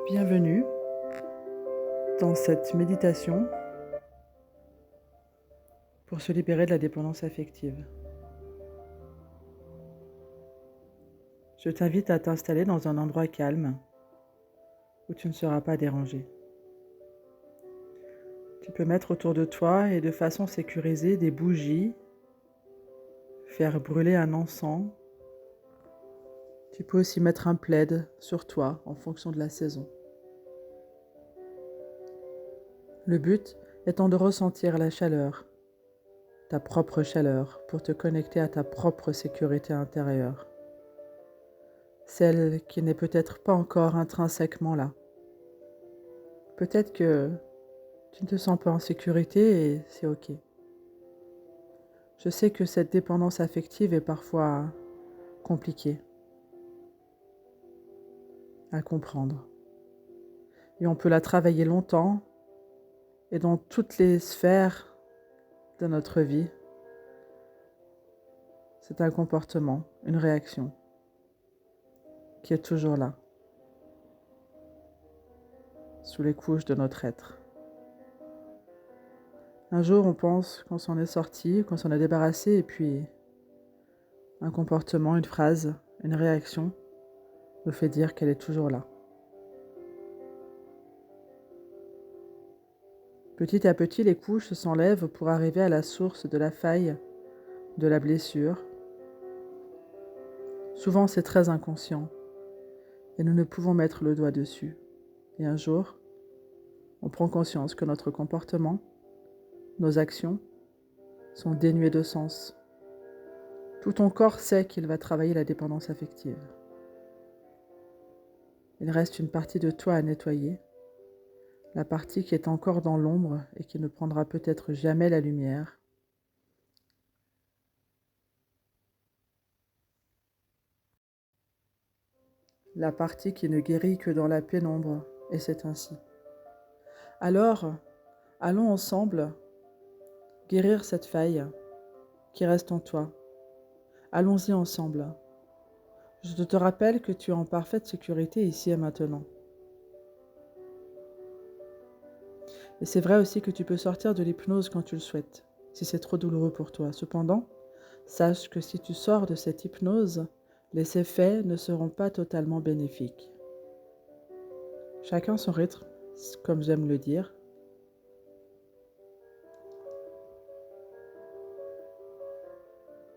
Bienvenue dans cette méditation pour se libérer de la dépendance affective. Je t'invite à t'installer dans un endroit calme où tu ne seras pas dérangé. Tu peux mettre autour de toi et de façon sécurisée des bougies, faire brûler un encens. Tu peux aussi mettre un plaid sur toi en fonction de la saison. Le but étant de ressentir la chaleur, ta propre chaleur, pour te connecter à ta propre sécurité intérieure. Celle qui n'est peut-être pas encore intrinsèquement là. Peut-être que tu ne te sens pas en sécurité et c'est ok. Je sais que cette dépendance affective est parfois compliquée à comprendre. Et on peut la travailler longtemps et dans toutes les sphères de notre vie. C'est un comportement, une réaction qui est toujours là, sous les couches de notre être. Un jour, on pense qu'on s'en est sorti, qu'on s'en est débarrassé, et puis un comportement, une phrase, une réaction nous fait dire qu'elle est toujours là. Petit à petit, les couches s'enlèvent pour arriver à la source de la faille, de la blessure. Souvent, c'est très inconscient et nous ne pouvons mettre le doigt dessus. Et un jour, on prend conscience que notre comportement, nos actions, sont dénuées de sens. Tout ton corps sait qu'il va travailler la dépendance affective. Il reste une partie de toi à nettoyer, la partie qui est encore dans l'ombre et qui ne prendra peut-être jamais la lumière. La partie qui ne guérit que dans la pénombre, et c'est ainsi. Alors, allons ensemble guérir cette faille qui reste en toi. Allons-y ensemble. Je te rappelle que tu es en parfaite sécurité ici et maintenant. Et c'est vrai aussi que tu peux sortir de l'hypnose quand tu le souhaites, si c'est trop douloureux pour toi. Cependant, sache que si tu sors de cette hypnose, les effets ne seront pas totalement bénéfiques. Chacun son rythme, comme j'aime le dire.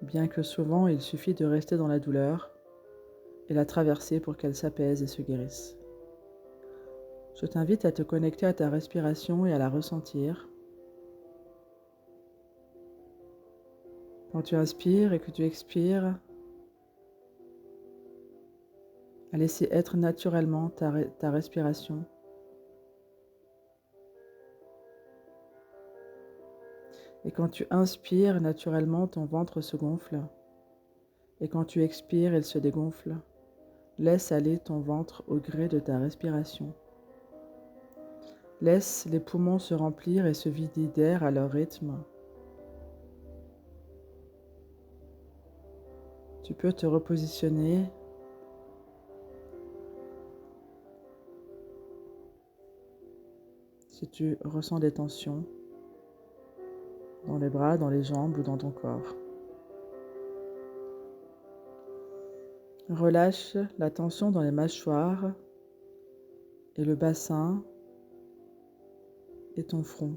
Bien que souvent il suffit de rester dans la douleur et la traverser pour qu'elle s'apaise et se guérisse. Je t'invite à te connecter à ta respiration et à la ressentir. Quand tu inspires et que tu expires, à laisser être naturellement ta respiration. Et quand tu inspires, naturellement, ton ventre se gonfle. Et quand tu expires, il se dégonfle. Laisse aller ton ventre au gré de ta respiration. Laisse les poumons se remplir et se vider d'air à leur rythme. Tu peux te repositionner si tu ressens des tensions dans les bras, dans les jambes ou dans ton corps. Relâche la tension dans les mâchoires et le bassin et ton front.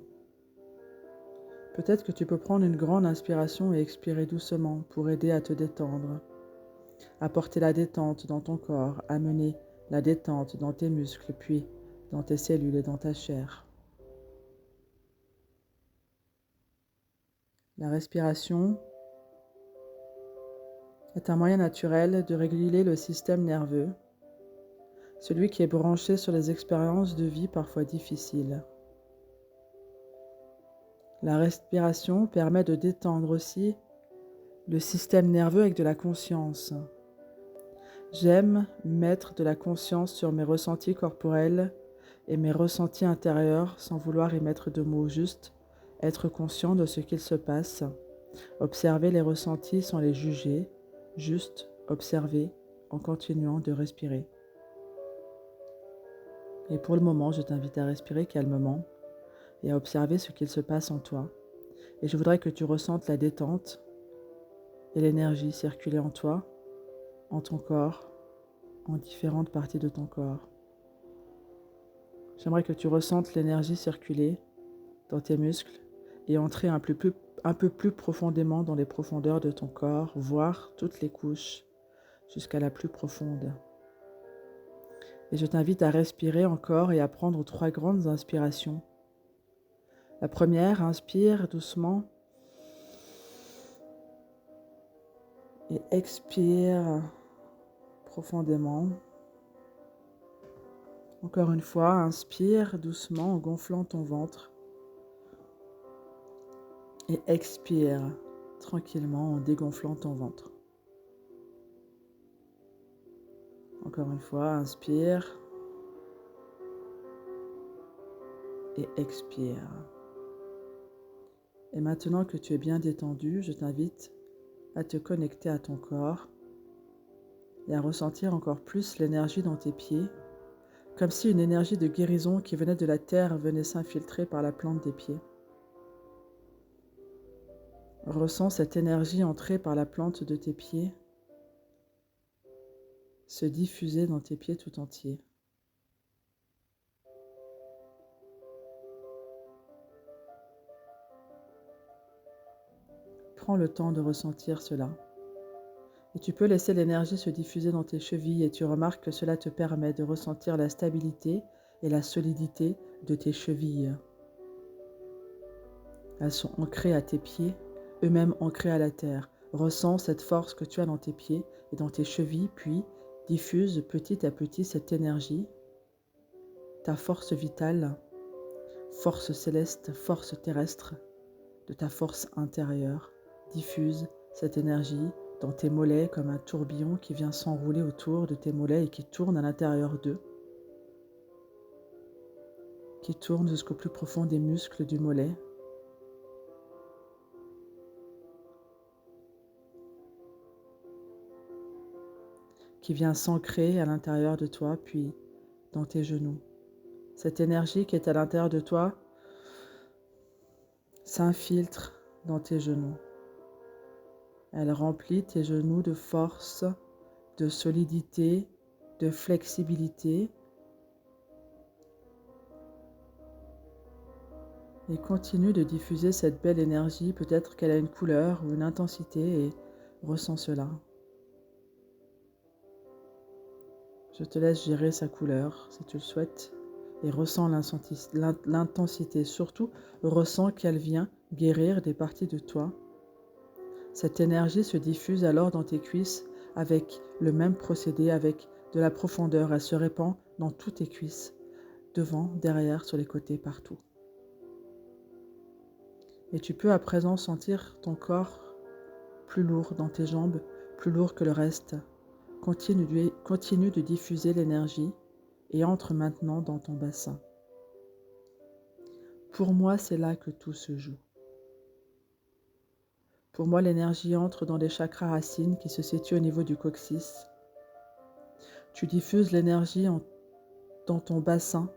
Peut-être que tu peux prendre une grande inspiration et expirer doucement pour aider à te détendre, apporter la détente dans ton corps, amener la détente dans tes muscles, puis dans tes cellules et dans ta chair. La respiration est un moyen naturel de réguler le système nerveux, celui qui est branché sur les expériences de vie parfois difficiles. La respiration permet de détendre aussi le système nerveux avec de la conscience. J'aime mettre de la conscience sur mes ressentis corporels et mes ressentis intérieurs sans vouloir y mettre de mots, juste être conscient de ce qu'il se passe, observer les ressentis sans les juger, juste observer en continuant de respirer. Et pour le moment, je t'invite à respirer calmement et à observer ce qu'il se passe en toi. Et je voudrais que tu ressentes la détente et l'énergie circuler en toi, en ton corps, en différentes parties de ton corps. J'aimerais que tu ressentes l'énergie circuler dans tes muscles et entrer un peu plus profondément dans les profondeurs de ton corps, voir toutes les couches jusqu'à la plus profonde. Et je t'invite à respirer encore et à prendre 3 grandes inspirations. La première, inspire doucement et expire profondément. Encore une fois, inspire doucement en gonflant ton ventre et expire tranquillement en dégonflant ton ventre. Encore une fois, inspire et expire. Et maintenant que tu es bien détendu, je t'invite à te connecter à ton corps et à ressentir encore plus l'énergie dans tes pieds, comme si une énergie de guérison qui venait de la terre venait s'infiltrer par la plante des pieds. Ressens cette énergie entrer par la plante de tes pieds, se diffuser dans tes pieds tout entiers. Prends le temps de ressentir cela. Et tu peux laisser l'énergie se diffuser dans tes chevilles et tu remarques que cela te permet de ressentir la stabilité et la solidité de tes chevilles. Elles sont ancrées à tes pieds, eux-mêmes ancrés à la terre. Ressens cette force que tu as dans tes pieds et dans tes chevilles, puis diffuse petit à petit cette énergie, ta force vitale, force céleste, force terrestre, de ta force intérieure. Diffuse cette énergie dans tes mollets comme un tourbillon qui vient s'enrouler autour de tes mollets et qui tourne à l'intérieur d'eux, qui tourne jusqu'au plus profond des muscles du mollet. Qui vient s'ancrer à l'intérieur de toi, puis dans tes genoux. Cette énergie qui est à l'intérieur de toi s'infiltre dans tes genoux. Elle remplit tes genoux de force, de solidité, de flexibilité. Et continue de diffuser cette belle énergie. Peut-être qu'elle a une couleur ou une intensité et ressens cela. Je te laisse gérer sa couleur si tu le souhaites et ressens l'intensité. Surtout, ressens qu'elle vient guérir des parties de toi. Cette énergie se diffuse alors dans tes cuisses avec le même procédé, avec de la profondeur. Elle se répand dans toutes tes cuisses, devant, derrière, sur les côtés, partout. Et tu peux à présent sentir ton corps plus lourd dans tes jambes, plus lourd que le reste. Continue de diffuser l'énergie et entre maintenant dans ton bassin. Pour moi, c'est là que tout se joue. Pour moi, l'énergie entre dans les chakras racines qui se situent au niveau du coccyx. Tu diffuses l'énergie dans ton bassin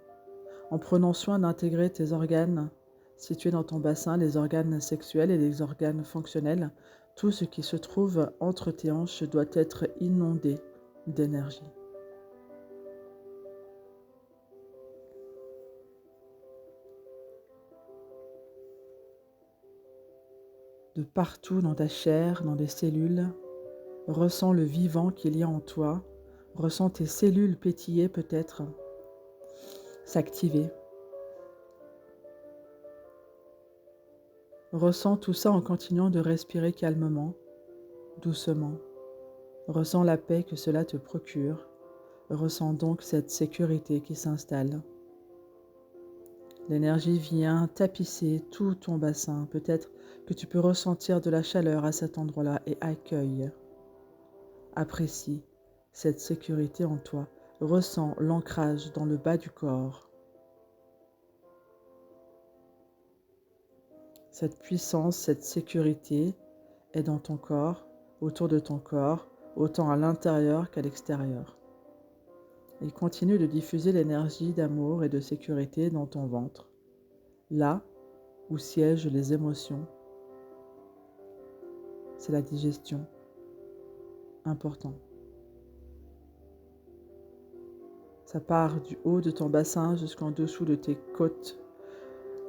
en prenant soin d'intégrer tes organes situés dans ton bassin, les organes sexuels et les organes fonctionnels. Tout ce qui se trouve entre tes hanches doit être inondé d'énergie. De partout dans ta chair, dans les cellules, ressens le vivant qu'il y a en toi, ressens tes cellules pétiller peut-être, s'activer. Ressens tout ça en continuant de respirer calmement, doucement. Ressens la paix que cela te procure. Ressens donc cette sécurité qui s'installe. L'énergie vient tapisser tout ton bassin. Peut-être que tu peux ressentir de la chaleur à cet endroit-là et accueille. Apprécie cette sécurité en toi. Ressens l'ancrage dans le bas du corps. Cette puissance, cette sécurité est dans ton corps, autour de ton corps, autant à l'intérieur qu'à l'extérieur. et continue de diffuser l'énergie d'amour et de sécurité dans ton ventre, là où siègent les émotions. C'est la digestion, important. Ça part du haut de ton bassin jusqu'en dessous de tes côtes.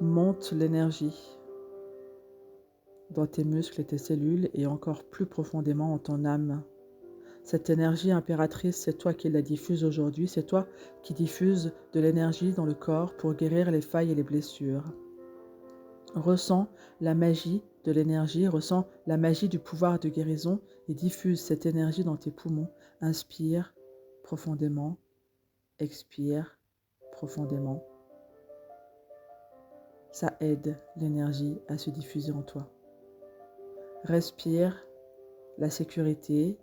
Monte l'énergie dans tes muscles et tes cellules et encore plus profondément en ton âme. Cette énergie impératrice, c'est toi qui la diffuses aujourd'hui, c'est toi qui diffuses de l'énergie dans le corps pour guérir les failles et les blessures. Ressens la magie de l'énergie, ressens la magie du pouvoir de guérison et diffuse cette énergie dans tes poumons. Inspire profondément, expire profondément. Ça aide l'énergie à se diffuser en toi. Respire la sécurité,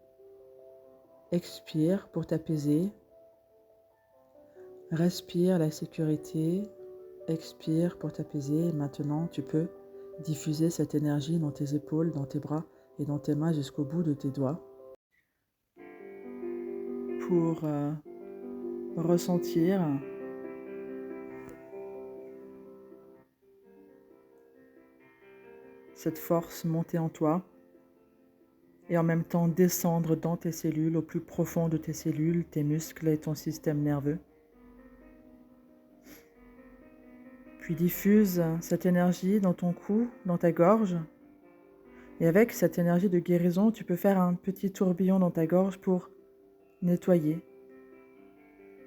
expire pour t'apaiser. Respire la sécurité, expire pour t'apaiser. Maintenant, tu peux diffuser cette énergie dans tes épaules, dans tes bras et dans tes mains jusqu'au bout de tes doigts pour ressentir cette force monter en toi et en même temps descendre dans tes cellules, au plus profond de tes cellules, tes muscles et ton système nerveux. Puis diffuse cette énergie dans ton cou, dans ta gorge. Et avec cette énergie de guérison, tu peux faire un petit tourbillon dans ta gorge pour nettoyer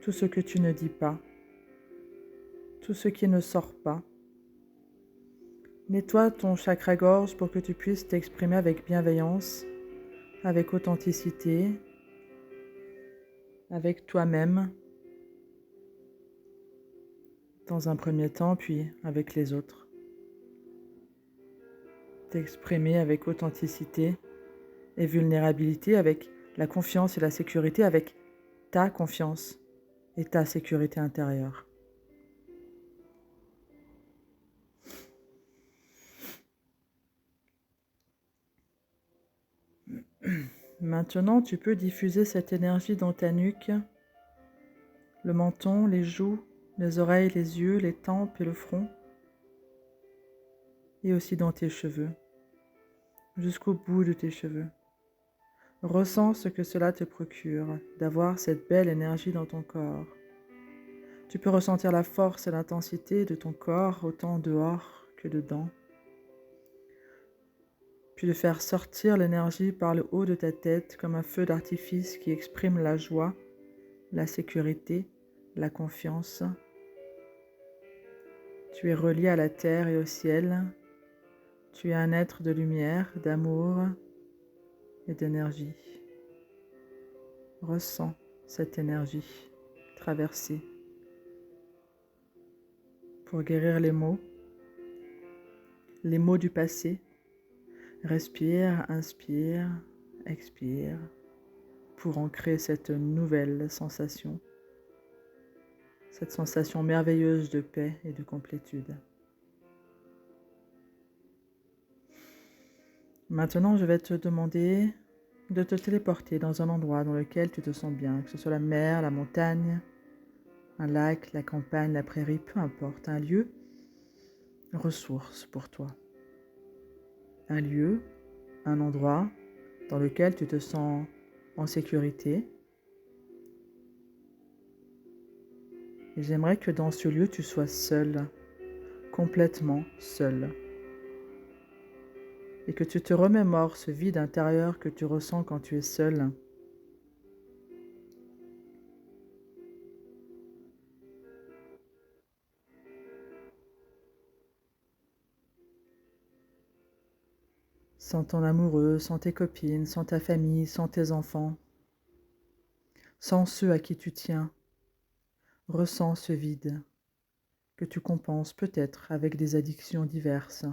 tout ce que tu ne dis pas, tout ce qui ne sort pas. Nettoie ton chakra-gorge pour que tu puisses t'exprimer avec bienveillance, avec authenticité, avec toi-même, dans un premier temps, puis avec les autres. T'exprimer avec authenticité et vulnérabilité, avec la confiance et la sécurité, avec ta confiance et ta sécurité intérieure. Maintenant, tu peux diffuser cette énergie dans ta nuque, le menton, les joues, les oreilles, les yeux, les tempes et le front, et aussi dans tes cheveux, jusqu'au bout de tes cheveux. Ressens ce que cela te procure d'avoir cette belle énergie dans ton corps. Tu peux ressentir la force et l'intensité de ton corps autant dehors que dedans, puis de faire sortir l'énergie par le haut de ta tête comme un feu d'artifice qui exprime la joie, la sécurité, la confiance. Tu es relié à la terre et au ciel. Tu es un être de lumière, d'amour et d'énergie. Ressens cette énergie traverser pour guérir les maux du passé. Respire, inspire, expire pour ancrer cette nouvelle sensation, cette sensation merveilleuse de paix et de complétude. Maintenant, je vais te demander de te téléporter dans un endroit dans lequel tu te sens bien, que ce soit la mer, la montagne, un lac, la campagne, la prairie, peu importe, un lieu ressource pour toi. Un lieu, un endroit dans lequel tu te sens en sécurité. Et j'aimerais que dans ce lieu, tu sois seul, complètement seul. Et que tu te remémores ce vide intérieur que tu ressens quand tu es seul. Sans ton amoureux, sans tes copines, sans ta famille, sans tes enfants, sans ceux à qui tu tiens. Ressens ce vide que tu compenses peut-être avec des addictions diverses.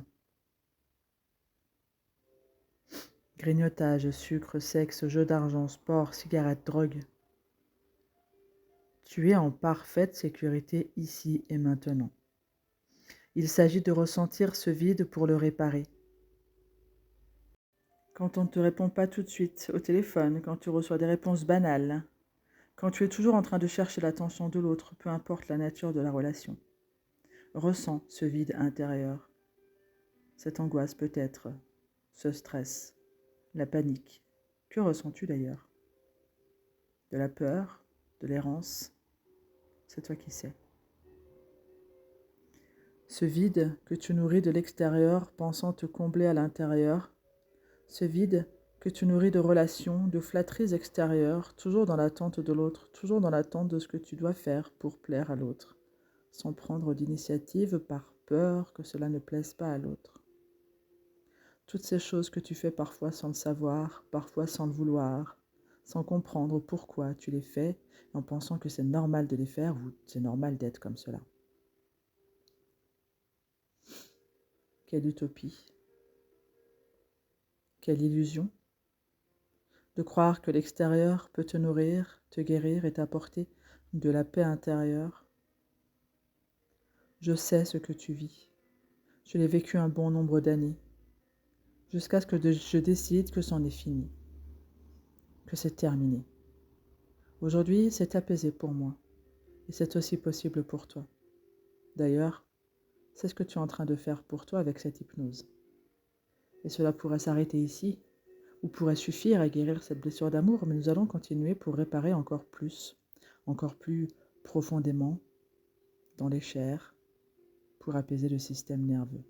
Grignotage, sucre, sexe, jeux d'argent, sport, cigarettes, drogue. Tu es en parfaite sécurité ici et maintenant. Il s'agit de ressentir ce vide pour le réparer. Quand on ne te répond pas tout de suite au téléphone, quand tu reçois des réponses banales, Quand tu es toujours en train de chercher l'attention de l'autre, peu importe la nature de la relation, ressens ce vide intérieur, cette angoisse peut-être, ce stress, la panique. Que ressens-tu d'ailleurs? De la peur, de l'errance? C'est toi qui sais. Ce vide que tu nourris de l'extérieur, pensant te combler à l'intérieur, ce vide que tu nourris de relations, de flatteries extérieures, toujours dans l'attente de l'autre, toujours dans l'attente de ce que tu dois faire pour plaire à l'autre, sans prendre d'initiative par peur que cela ne plaise pas à l'autre. Toutes ces choses que tu fais parfois sans le savoir, parfois sans le vouloir, sans comprendre pourquoi tu les fais, en pensant que c'est normal de les faire ou c'est normal d'être comme cela. Quelle utopie, quelle illusion de croire que l'extérieur peut te nourrir, te guérir et t'apporter de la paix intérieure. Je sais ce que tu vis. Je l'ai vécu un bon nombre d'années, jusqu'à ce que je décide que c'en est fini, que c'est terminé. Aujourd'hui, c'est apaisé pour moi, et c'est aussi possible pour toi. D'ailleurs, c'est ce que tu es en train de faire pour toi avec cette hypnose. Et cela pourrait s'arrêter ici, ou pourrait suffire à guérir cette blessure d'amour, mais nous allons continuer pour réparer encore plus profondément, dans les chairs, pour apaiser le système nerveux.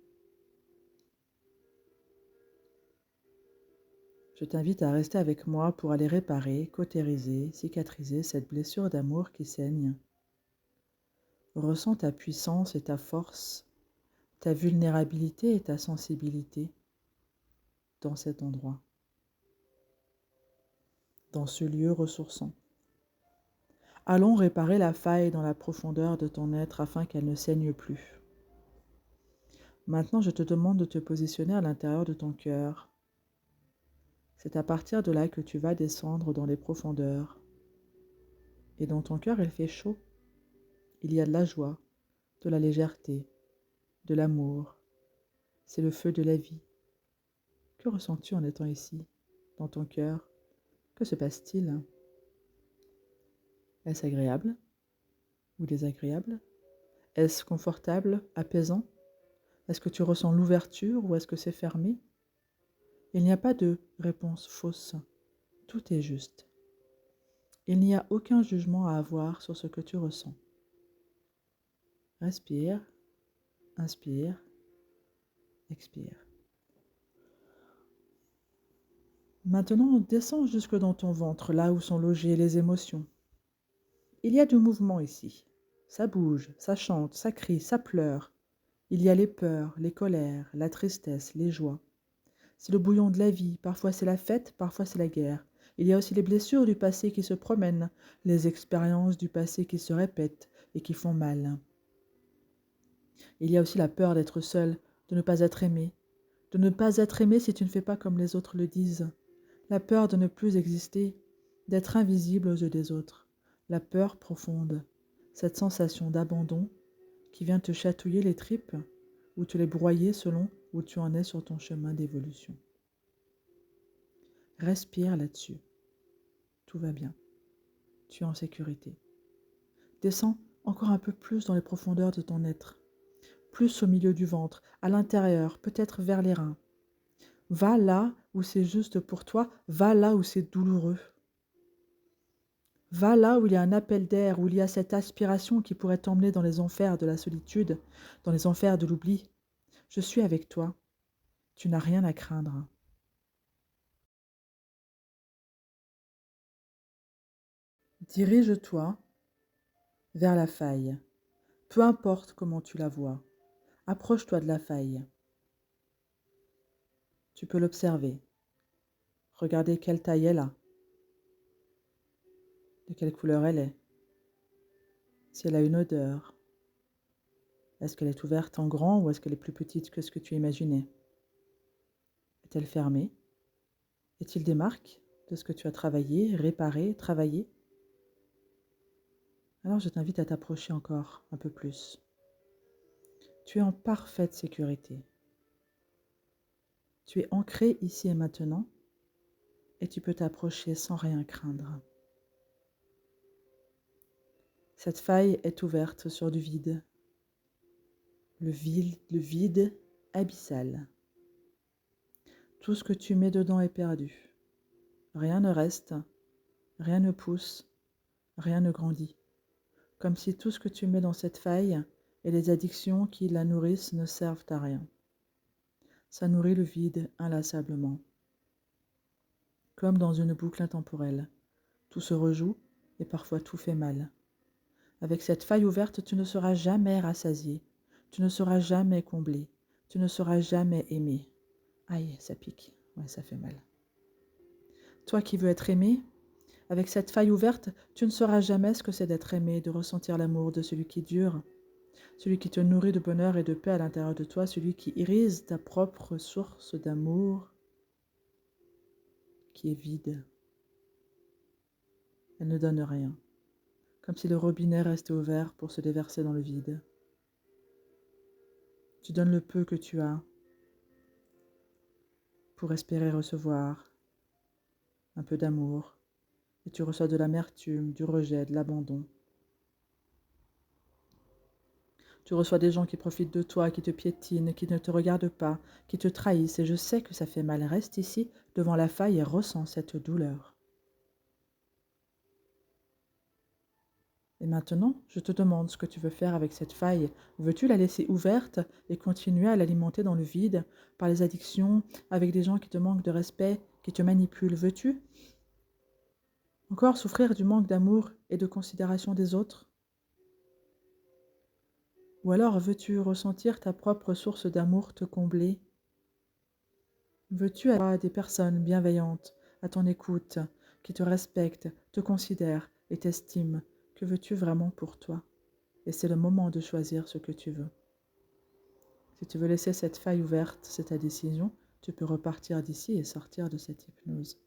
Je t'invite à rester avec moi pour aller réparer, cautériser, cicatriser cette blessure d'amour qui saigne. Ressens ta puissance et ta force, ta vulnérabilité et ta sensibilité dans cet endroit, dans ce lieu ressourçant. Allons réparer la faille dans la profondeur de ton être afin qu'elle ne saigne plus. Maintenant, je te demande de te positionner à l'intérieur de ton cœur. C'est à partir de là que tu vas descendre dans les profondeurs. Et dans ton cœur, il fait chaud. Il y a de la joie, de la légèreté, de l'amour. C'est le feu de la vie. Que ressens-tu en étant ici, dans ton cœur? Que se passe-t-il? Est-ce agréable ou désagréable? Est-ce confortable, apaisant? Est-ce que tu ressens l'ouverture ou est-ce que c'est fermé? Il n'y a pas de réponse fausse. Tout est juste. Il n'y a aucun jugement à avoir sur ce que tu ressens. Respire, inspire, expire. Maintenant, descends jusque dans ton ventre, là où sont logées les émotions. Il y a du mouvement ici. Ça bouge, ça chante, ça crie, ça pleure. Il y a les peurs, les colères, la tristesse, les joies. C'est le bouillon de la vie, parfois c'est la fête, parfois c'est la guerre. Il y a aussi les blessures du passé qui se promènent, les expériences du passé qui se répètent et qui font mal. Il y a aussi la peur d'être seul, de ne pas être aimé. De ne pas être aimé si tu ne fais pas comme les autres le disent. La peur de ne plus exister, d'être invisible aux yeux des autres. La peur profonde, cette sensation d'abandon qui vient te chatouiller les tripes ou te les broyer selon où tu en es sur ton chemin d'évolution. Respire là-dessus. Tout va bien. Tu es en sécurité. Descends encore un peu plus dans les profondeurs de ton être. Plus au milieu du ventre, à l'intérieur, peut-être vers les reins. Va là où c'est juste pour toi, va là où c'est douloureux. Va là où il y a un appel d'air, où il y a cette aspiration qui pourrait t'emmener dans les enfers de la solitude, dans les enfers de l'oubli. Je suis avec toi. Tu n'as rien à craindre. Dirige-toi vers la faille. Peu importe comment tu la vois. Approche-toi de la faille. Tu peux l'observer. Regarder quelle taille elle a. De quelle couleur elle est. Si elle a une odeur. Est-ce qu'elle est ouverte en grand ou est-ce qu'elle est plus petite que ce que tu imaginais? Est-elle fermée? Est-il des marques de ce que tu as travaillé, réparé, travaillé? Alors je t'invite à t'approcher encore un peu plus. Tu es en parfaite sécurité. Tu es ancré ici et maintenant et tu peux t'approcher sans rien craindre. Cette faille est ouverte sur du vide. Le vide abyssal. Tout ce que tu mets dedans est perdu. Rien ne reste, rien ne pousse, rien ne grandit. Comme si tout ce que tu mets dans cette faille et les addictions qui la nourrissent ne servent à rien. Ça nourrit le vide inlassablement. Comme dans une boucle intemporelle. Tout se rejoue et parfois tout fait mal. Avec cette faille ouverte, tu ne seras jamais rassasié. Tu ne seras jamais comblé. Tu ne seras jamais aimé. Aïe, ça pique. Ouais, ça fait mal. Toi qui veux être aimé, avec cette faille ouverte, tu ne sauras jamais ce que c'est d'être aimé, de ressentir l'amour de celui qui dure, celui qui te nourrit de bonheur et de paix à l'intérieur de toi, celui qui irise ta propre source d'amour qui est vide. Elle ne donne rien, comme si le robinet restait ouvert pour se déverser dans le vide. Tu donnes le peu que tu as pour espérer recevoir un peu d'amour, et tu reçois de l'amertume, du rejet, de l'abandon. Tu reçois des gens qui profitent de toi, qui te piétinent, qui ne te regardent pas, qui te trahissent, et je sais que ça fait mal. Reste ici, devant la faille, et ressens cette douleur. Et maintenant, je te demande ce que tu veux faire avec cette faille. Veux-tu la laisser ouverte et continuer à l'alimenter dans le vide, par les addictions, avec des gens qui te manquent de respect, qui te manipulent? Veux-tu encore souffrir du manque d'amour et de considération des autres? Ou alors veux-tu ressentir ta propre source d'amour te combler? Veux-tu avoir des personnes bienveillantes, à ton écoute, qui te respectent, te considèrent et t'estiment? Que veux-tu vraiment pour toi? Et c'est le moment de choisir ce que tu veux. Si tu veux laisser cette faille ouverte, c'est ta décision. Tu peux repartir d'ici et sortir de cette hypnose.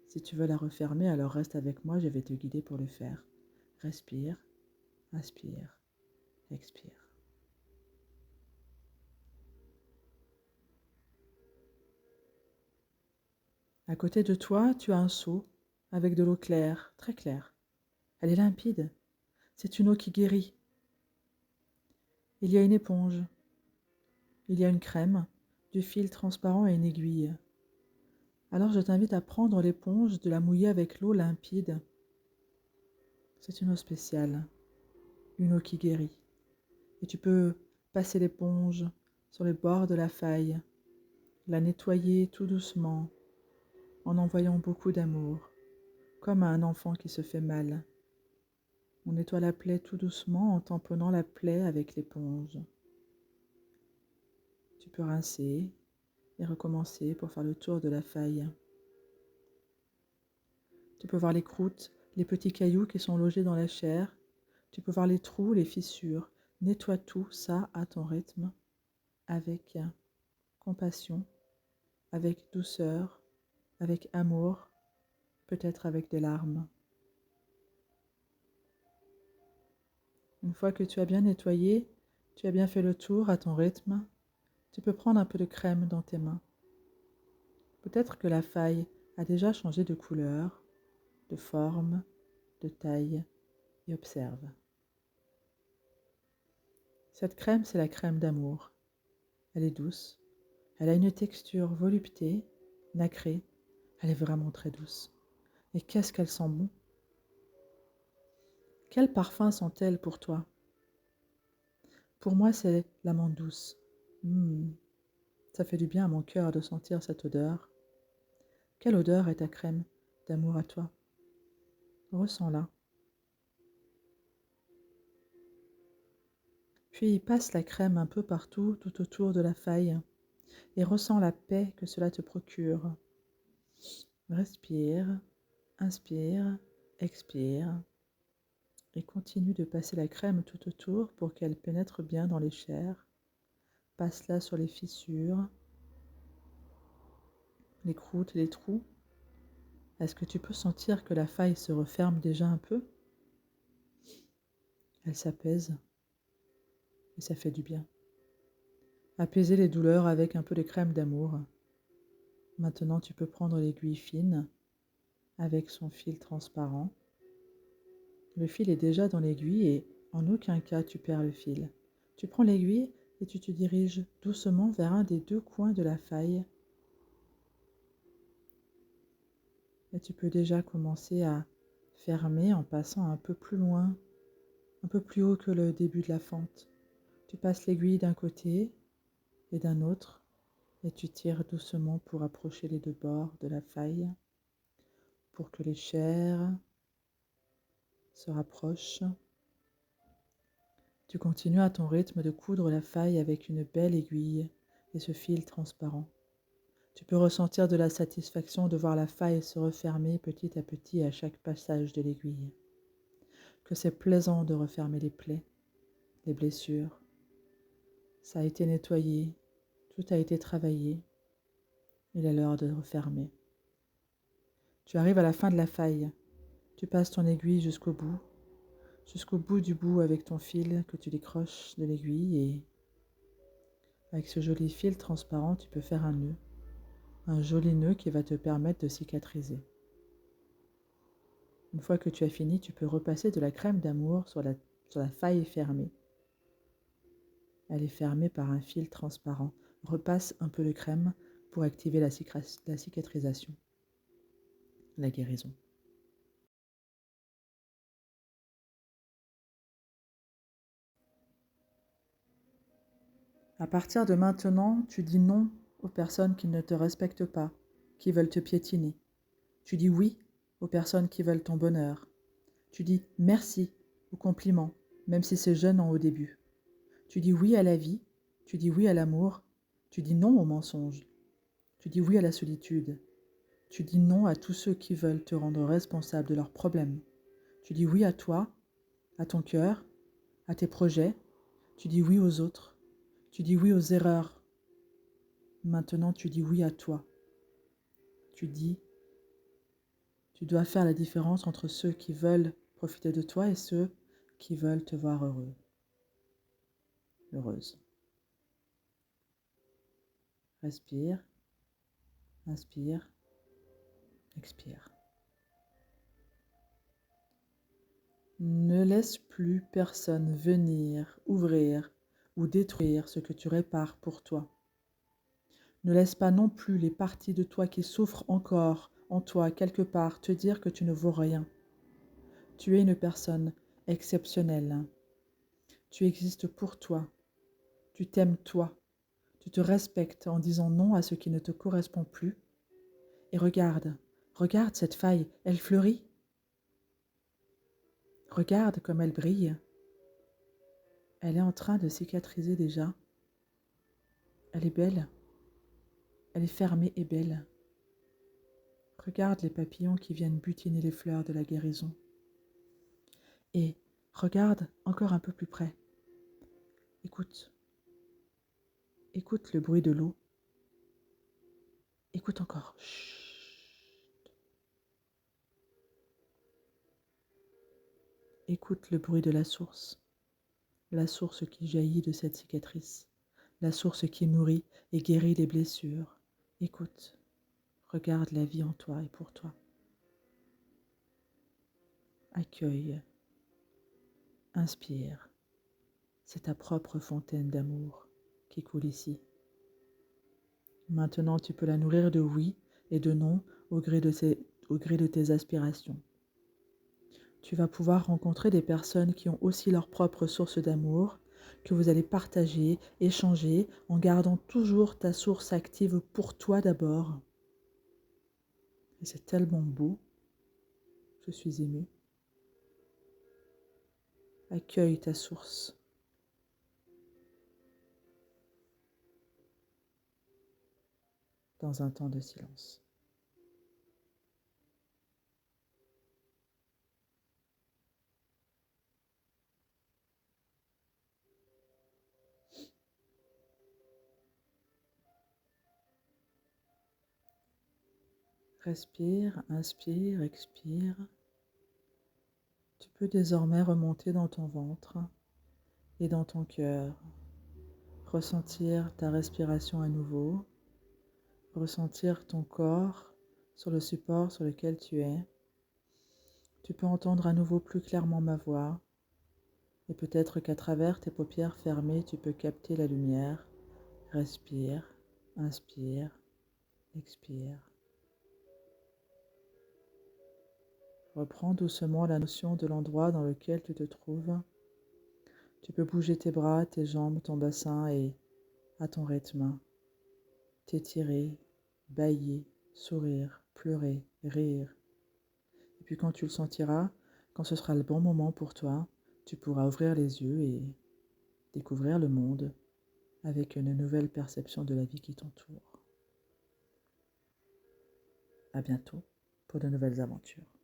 Si tu veux la refermer, alors reste avec moi, je vais te guider pour le faire. Respire, inspire, expire. À côté de toi, tu as un seau avec de l'eau claire, très claire. Elle est limpide. C'est une eau qui guérit. Il y a une éponge. Il y a une crème, du fil transparent et une aiguille. Alors je t'invite à prendre l'éponge, de la mouiller avec l'eau limpide. C'est une eau spéciale, une eau qui guérit. Et tu peux passer l'éponge sur les bords de la faille, la nettoyer tout doucement, en envoyant beaucoup d'amour, comme à un enfant qui se fait mal. On nettoie la plaie tout doucement en tamponnant la plaie avec l'éponge. Tu peux rincer et recommencer pour faire le tour de la faille. Tu peux voir les croûtes, les petits cailloux qui sont logés dans la chair. Tu peux voir les trous, les fissures. Nettoie tout ça à ton rythme, avec compassion, avec douceur, avec amour, peut-être avec des larmes. Une fois que tu as bien nettoyé, tu as bien fait le tour à ton rythme, tu peux prendre un peu de crème dans tes mains. Peut-être que la faille a déjà changé de couleur, de forme, de taille, et observe. Cette crème, c'est la crème d'amour. Elle est douce, elle a une texture voluptée, nacrée, elle est vraiment très douce. Et qu'est-ce qu'elle sent bon! Quel parfum sent-elle pour toi? Pour moi, c'est l'amande douce. Ça fait du bien à mon cœur de sentir cette odeur. Quelle odeur est ta crème d'amour à toi? Ressens-la. Puis passe la crème un peu partout, tout autour de la faille, et ressens la paix que cela te procure. Respire, inspire, expire, et continue de passer la crème tout autour pour qu'elle pénètre bien dans les chairs. Passe-la sur les fissures, les croûtes, les trous. Est-ce que tu peux sentir que la faille se referme déjà un peu? Elle s'apaise et ça fait du bien. Apaiser les douleurs avec un peu de crème d'amour. Maintenant, tu peux prendre l'aiguille fine avec son fil transparent, Le fil est déjà dans l'aiguille et en aucun cas tu perds le fil. Tu prends l'aiguille et tu te diriges doucement vers un des deux coins de la faille. Et tu peux déjà commencer à fermer en passant un peu plus loin, un peu plus haut que le début de la fente. Tu passes l'aiguille d'un côté et d'un autre et tu tires doucement pour approcher les deux bords de la faille pour que les chairs se rapprochent. Tu continues à ton rythme de coudre la faille avec une belle aiguille et ce fil transparent. Tu peux ressentir de la satisfaction de voir la faille se refermer petit à petit à chaque passage de l'aiguille. Que c'est plaisant de refermer les plaies, les blessures. Ça a été nettoyé, tout a été travaillé. Il est l'heure de refermer. Tu arrives à la fin de la faille. Tu passes ton aiguille jusqu'au bout du bout avec ton fil que tu décroches de l'aiguille et avec ce joli fil transparent, tu peux faire un joli nœud qui va te permettre de cicatriser. Une fois que tu as fini, tu peux repasser de la crème d'amour sur la faille fermée. Elle est fermée par un fil transparent. Repasse un peu de crème pour activer la cicatrisation, la guérison. À partir de maintenant, tu dis non aux personnes qui ne te respectent pas, qui veulent te piétiner. Tu dis oui aux personnes qui veulent ton bonheur. Tu dis merci aux compliments, même si c'est gênant au début. Tu dis oui à la vie, tu dis oui à l'amour, tu dis non aux mensonges. Tu dis oui à la solitude. Tu dis non à tous ceux qui veulent te rendre responsable de leurs problèmes. Tu dis oui à toi, à ton cœur, à tes projets. Tu dis oui aux autres. Tu dis oui aux erreurs. Maintenant, tu dis oui à toi. Tu dis, tu dois faire la différence entre ceux qui veulent profiter de toi et ceux qui veulent te voir heureux, heureuse. Respire, inspire, expire. Ne laisse plus personne venir, ouvrir ou détruire ce que tu répares pour toi. Ne laisse pas non plus les parties de toi qui souffrent encore en toi quelque part te dire que tu ne vaux rien. Tu es une personne exceptionnelle. Tu existes pour toi. Tu t'aimes toi. Tu te respectes en disant non à ce qui ne te correspond plus. Et regarde cette faille, elle fleurit. Regarde comme elle brille. Elle est en train de cicatriser déjà. Elle est belle. Elle est fermée et belle. Regarde les papillons qui viennent butiner les fleurs de la guérison. Et regarde encore un peu plus près. Écoute. Écoute le bruit de l'eau. Écoute encore. Chut. Écoute le bruit de la source qui jaillit de cette cicatrice, la source qui nourrit et guérit les blessures. Écoute, regarde la vie en toi et pour toi. Accueille, inspire. C'est ta propre fontaine d'amour qui coule ici. Maintenant, tu peux la nourrir de oui et de non au gré de tes aspirations. Tu vas pouvoir rencontrer des personnes qui ont aussi leur propre source d'amour, que vous allez partager, échanger, en gardant toujours ta source active pour toi d'abord. Et c'est tellement beau. Je suis émue. Accueille ta source. Dans un temps de silence. Respire, inspire, expire. Tu peux désormais remonter dans ton ventre et dans ton cœur. Ressentir ta respiration à nouveau. Ressentir ton corps sur le support sur lequel tu es. Tu peux entendre à nouveau plus clairement ma voix et peut-être qu'à travers tes paupières fermées, tu peux capter la lumière. Respire, inspire, expire. Reprends doucement la notion de l'endroit dans lequel tu te trouves. Tu peux bouger tes bras, tes jambes, ton bassin et, à ton rythme, t'étirer, bâiller, sourire, pleurer, rire. Et puis quand tu le sentiras, quand ce sera le bon moment pour toi, tu pourras ouvrir les yeux et découvrir le monde avec une nouvelle perception de la vie qui t'entoure. À bientôt pour de nouvelles aventures.